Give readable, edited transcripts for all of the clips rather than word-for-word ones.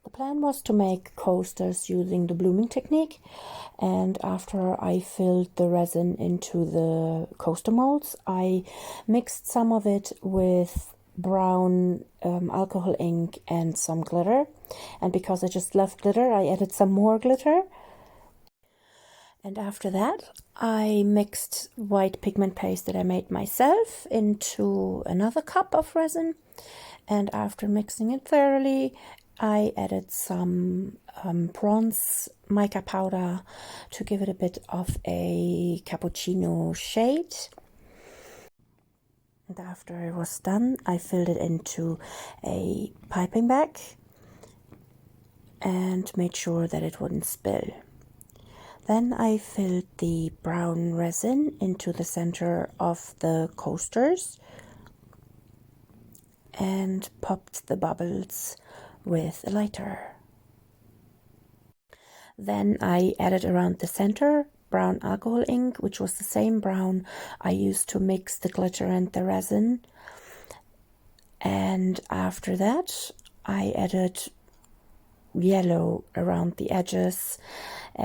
The plan was to make coasters using the blooming technique, and after I filled the resin into the coaster molds, I mixed some of it with brown alcohol ink and some glitter, and because I just love glitter, I added some more glitter. And after that, I mixed white pigment paste that I made myself into another cup of resin, and after mixing it thoroughly, I added some bronze mica powder to give it a bit of a cappuccino shade. And after it was done, I filled it into a piping bag and made sure that it wouldn't spill. Then I filled the brown resin into the center of the coasters and popped the bubbles with a lighter. Then I added around the center brown alcohol ink, which was the same brown I used to mix the glitter and the resin. And after that, I added yellow around the edges,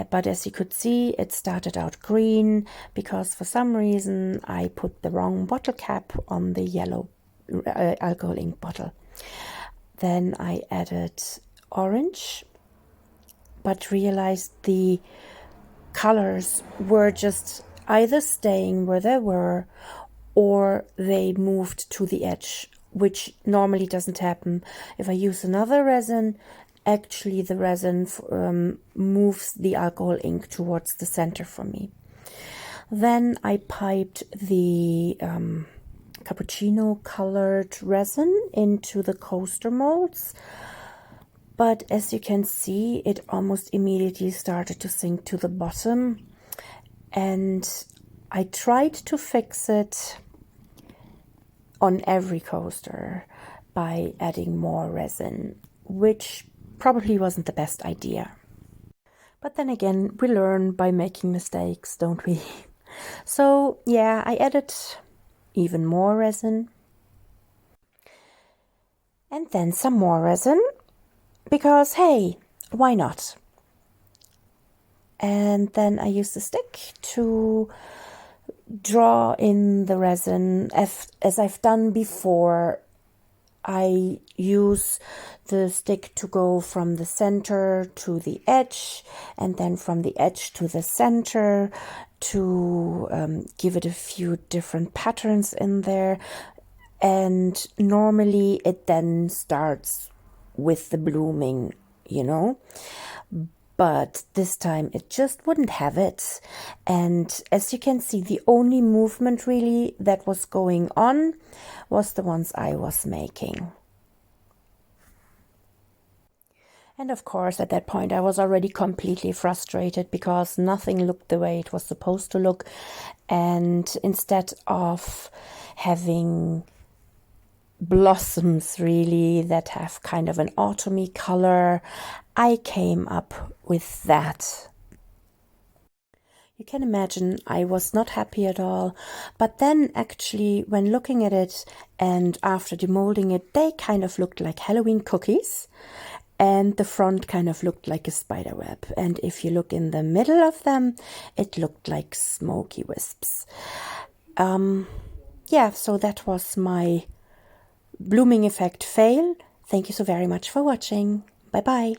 but as you could see, it started out green because for some reason I put the wrong bottle cap on the yellow alcohol ink bottle. Then I added orange, but realized the colors were just either staying where they were or they moved to the edge, which normally doesn't happen. If I use another resin, actually the resin moves the alcohol ink towards the center for me. Then I piped the cappuccino colored resin into the coaster molds, but as you can see, it almost immediately started to sink to the bottom, and I tried to fix it on every coaster by adding more resin, which probably wasn't the best idea. But then again, we learn by making mistakes, don't we? So yeah, I added even more resin, and then some more resin, because hey, why not? And then I used the stick to draw in the resin as I've done before. I use the stick to go from the center to the edge, and then from the edge to the center to give it a few different patterns in there. And normally it then starts with the blooming, you know, but this time it just wouldn't have it. And as you can see, the only movement really that was going on was the ones I was making. And of course, at that point, I was already completely frustrated because nothing looked the way it was supposed to look. And instead of having blossoms really that have kind of an autumny color, I came up with that. You can imagine I was not happy at all, but then actually when looking at it and after demolding it, they kind of looked like Halloween cookies, and the front kind of looked like a spider web, and if you look in the middle of them, it looked like smoky wisps. Yeah, so that was my blooming effect fail. Thank you so very much for watching. Bye bye.